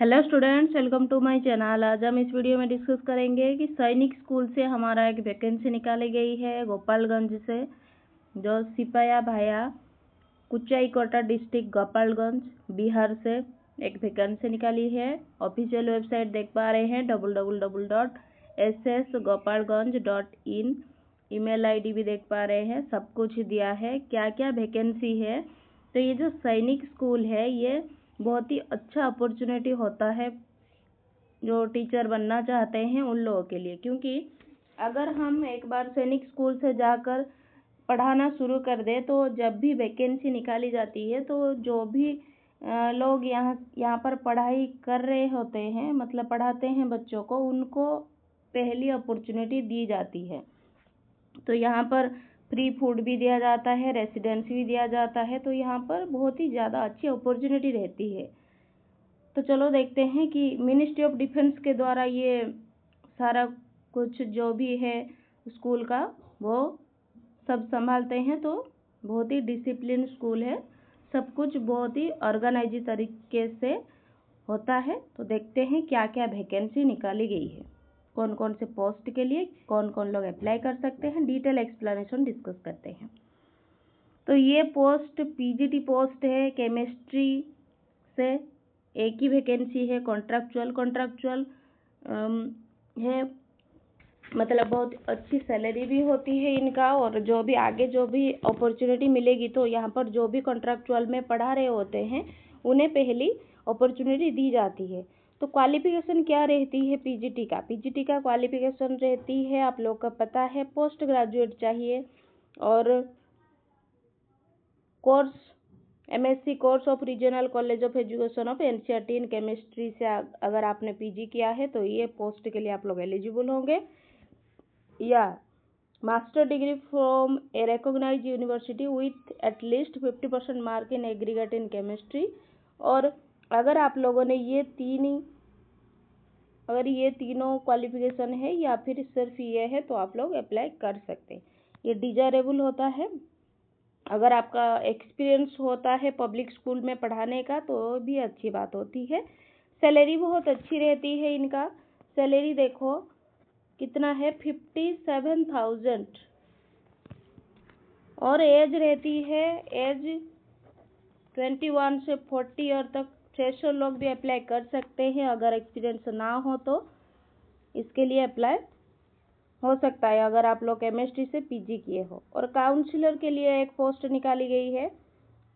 Hello students, welcome to my channel. आज हम इस वीडियो में डिस्कस करेंगे कि सैनिक स्कूल से हमारा एक वैकेंसी निकाली गई है गोपालगंज से, जो सिपाया भाया कुचाई कोटा डिस्ट्रिक्ट गोपालगंज बिहार से एक वैकेंसी निकाली है। ऑफिशियल वेबसाइट देख पा रहे हैं www.ssgopalganj.in। ईमेल आईडी भी देख पा रहे हैं, सब कुछ दिया है क्या क्या वैकेंसी है। तो ये जो सैनिक स्कूल है ये बहुत ही अच्छा अपॉर्चुनिटी होता है जो टीचर बनना चाहते हैं उन लोगों के लिए, क्योंकि अगर हम एक बार सैनिक स्कूल से जाकर पढ़ाना शुरू कर दें तो जब भी वैकेंसी निकाली जाती है तो जो भी लोग यहाँ पर पढ़ाई कर रहे होते हैं, मतलब पढ़ाते हैं बच्चों को, उनको पहली अपॉर्चुनिटी दी जाती है। तो यहाँ पर फ्री फूड भी दिया जाता है, रेसिडेंसी भी दिया जाता है, तो यहाँ पर बहुत ही ज़्यादा अच्छी अपॉर्चुनिटी रहती है। तो चलो देखते हैं कि मिनिस्ट्री ऑफ डिफेंस के द्वारा ये सारा कुछ जो भी है स्कूल का वो सब संभालते हैं। तो बहुत ही डिसिप्लिन स्कूल है, सब कुछ बहुत ही ऑर्गेनाइज तरीके से होता है। तो देखते हैं क्या क्या वैकेंसी निकाली गई है, कौन कौन से पोस्ट के लिए कौन कौन लोग अप्लाई कर सकते हैं, डिटेल एक्सप्लेनेशन डिस्कस करते हैं। तो ये पोस्ट पीजीटी पोस्ट है केमिस्ट्री से, एक ही वैकेंसी है। कॉन्ट्रैक्चुअल है, मतलब बहुत अच्छी सैलरी भी होती है इनका, और जो भी आगे जो भी अपॉर्चुनिटी मिलेगी तो यहाँ पर जो भी कॉन्ट्रैक्चुअल में पढ़ा रहे होते हैं उन्हें पहली अपॉर्चुनिटी दी जाती है। तो क्वालिफिकेशन क्या रहती है पीजीटी का क्वालिफिकेशन रहती है, आप लोग का पता है, पोस्ट ग्रेजुएट चाहिए। और course MSc course of regional college of education of NCERT in chemistry से अगर आपने पीजी किया है तो ये पोस्ट के लिए आप लोग एलिजिबल होंगे, या master degree from a recognised university with at least 50% mark in aggregate in chemistry. और अगर आप लोगों ने ये तीनों क्वालिफिकेशन है या फिर सिर्फ ये है तो आप लोग अप्लाई कर सकते हैं। ये डिजायरेबल होता है। अगर आपका एक्सपीरियंस होता है पब्लिक स्कूल में पढ़ाने का तो भी अच्छी बात होती है। सैलरी बहुत अच्छी रहती है इनका। सैलरी देखो कितना है, 57,000। और एज रहती है, एज 21 से 40 ईयर तक फ्रेशर लोग भी अप्लाई कर सकते हैं। अगर एक्सपीरियंस ना हो तो इसके लिए अप्लाई हो सकता है अगर आप लोग केमिस्ट्री से पीजी किए हो। और काउंसलर के लिए एक पोस्ट निकाली गई है।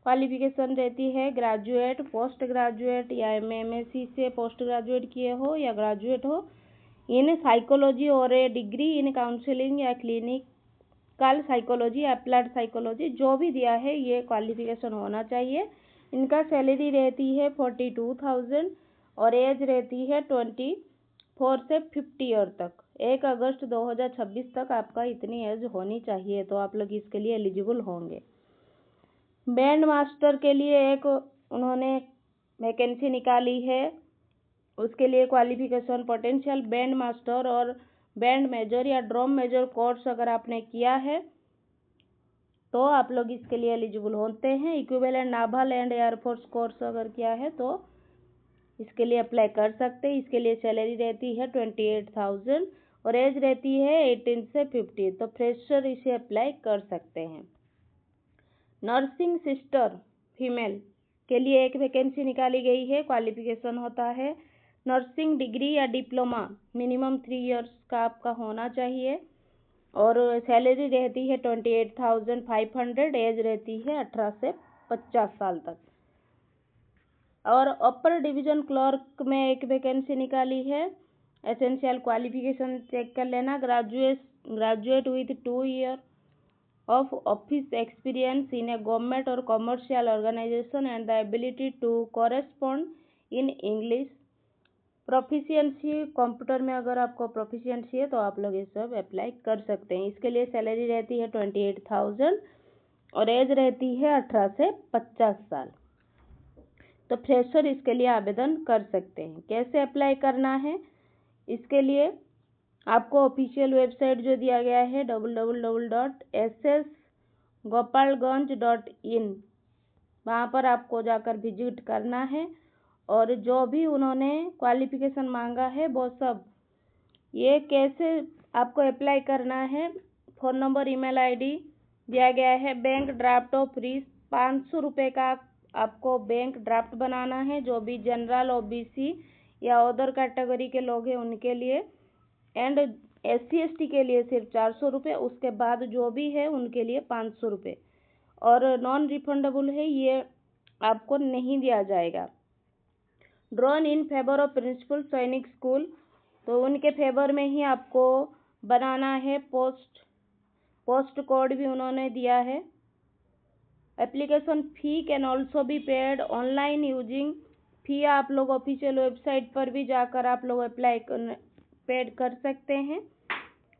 क्वालिफिकेशन रहती है ग्रेजुएट, पोस्ट ग्रेजुएट या एमएससी से पोस्ट ग्रेजुएट किए हो या ग्रेजुएट हो इन साइकोलॉजी और ए डिग्री इन काउंसलिंग या क्लिनिकल साइकोलॉजी, अप्लाइड साइकोलॉजी, जो भी दिया है ये क्वालिफिकेशन होना चाहिए। इनका सैलरी रहती है 42,000 और एज रहती है 24 से 50 ईयर तक। 1 अगस्त 2026 तक आपका इतनी एज होनी चाहिए, तो आप लोग इसके लिए एलिजिबल होंगे। बैंड मास्टर के लिए एक उन्होंने वैकेंसी निकाली है, उसके लिए क्वालिफिकेशन पोटेंशियल बैंड मास्टर और बैंड मेजर या ड्रम मेजर कोर्स अगर आपने किया है तो आप लोग इसके लिए एलिजिबल होते हैं। Equivalent novel and air force course अगर किया है तो इसके लिए अप्लाई कर सकते हैं। इसके लिए सैलरी रहती है 28,000 और एज रहती है 18 से 50, तो फ्रेशर इसे अप्लाई कर सकते हैं। नर्सिंग सिस्टर फीमेल के लिए एक वैकेंसी निकाली गई है। क्वालिफिकेशन होता है नर्सिंग डिग्री या डिप्लोमा, मिनिमम 3 इयर्स का आपका होना चाहिए। और सैलरी रहती है 28,500, एज रहती है 18 से 50 साल तक। और अपर डिवीजन क्लर्क में एक वैकेंसी निकाली है। एसेंशियल क्वालिफिकेशन चेक कर लेना, graduate with 2 year of office experience in a government or commercial organization and the ability to correspond in English। Proficiency computer में अगर आपको प्रोफिशिएंसी है तो आप लोग ये सब अप्लाई कर सकते हैं। इसके लिए सैलरी रहती है 28,000 और एज रहती है 18 से 50 साल, तो फ्रेशर इसके लिए आवेदन कर सकते हैं। कैसे अप्लाई करना है, इसके लिए आपको ऑफिशियल वेबसाइट जो दिया गया है www.ssgopalganj.in, वहाँ पर आपको जाकर विजिट करना है और जो भी उन्होंने क्वालिफिकेशन मांगा है वो सब। ये कैसे आपको अप्लाई करना है, फ़ोन नंबर, ईमेल आईडी दिया गया है। बैंक ड्राफ्ट ऑफ फीस 500 रुपये का आपको बैंक ड्राफ्ट बनाना है, जो भी जनरल, ओबीसी या अदर कैटेगरी के लोग हैं उनके लिए, एंड SC ST के लिए सिर्फ 400 रुपये। उसके बाद जो भी है उनके लिए 500 रुपये, और नॉन रिफंडेबल है, ये आपको नहीं दिया जाएगा। Drawn in favour of principal Sainik school, तो उनके फेवर में ही आपको बनाना है। पोस्ट कोड भी उन्होंने दिया है। Application fee can also be paid online using, fee आप लोग ऑफिशियल वेबसाइट पर भी जाकर आप लोग अप्लाई पेड कर सकते हैं।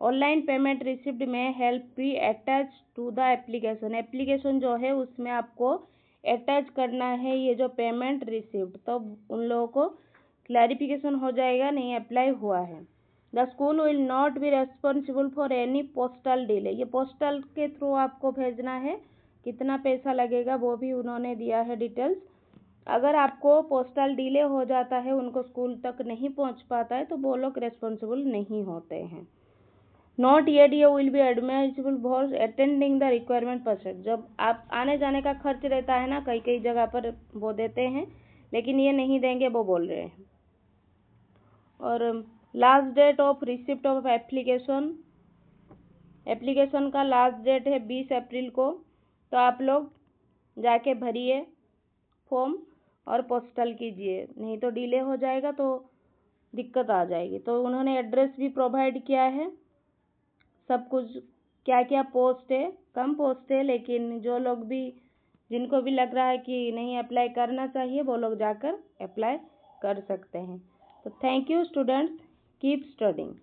ऑनलाइन पेमेंट रिसिप्ट में help be attach to the application, application जो है उसमें आपको अटैच करना है ये जो पेमेंट रिसिप्ट, तो उन लोगों को क्लैरिफिकेशन हो जाएगा नहीं अप्लाई हुआ है। The school will not be responsible for any postal delay, ये पोस्टल के थ्रू आपको भेजना है, कितना पैसा लगेगा वो भी उन्होंने दिया है डिटेल्स। अगर आपको पोस्टल डिले हो जाता है, उनको स्कूल तक नहीं पहुंच पाता है, तो वो लोग रेस्पॉन्सिबल नहीं होते हैं। Not yet you will be admissible for attending the requirement percent, जब आप आने जाने का खर्च रहता है ना, कई कई जगह पर वो देते हैं, लेकिन ये नहीं देंगे वो बोल रहे हैं। और last date of receipt of application, application का लास्ट डेट है 20 अप्रैल को, तो आप लोग जाके भरिए फॉर्म और पोस्टल कीजिए, नहीं तो डिले हो जाएगा तो दिक्कत आ जाएगी। तो उन्होंने एड्रेस भी प्रोवाइड किया है, सब कुछ, क्या क्या पोस्ट है, कम पोस्ट है, लेकिन जो लोग भी, जिनको भी लग रहा है कि नहीं अप्लाई करना चाहिए, वो लोग जाकर अप्लाई कर सकते हैं। तो thank you students, keep studying.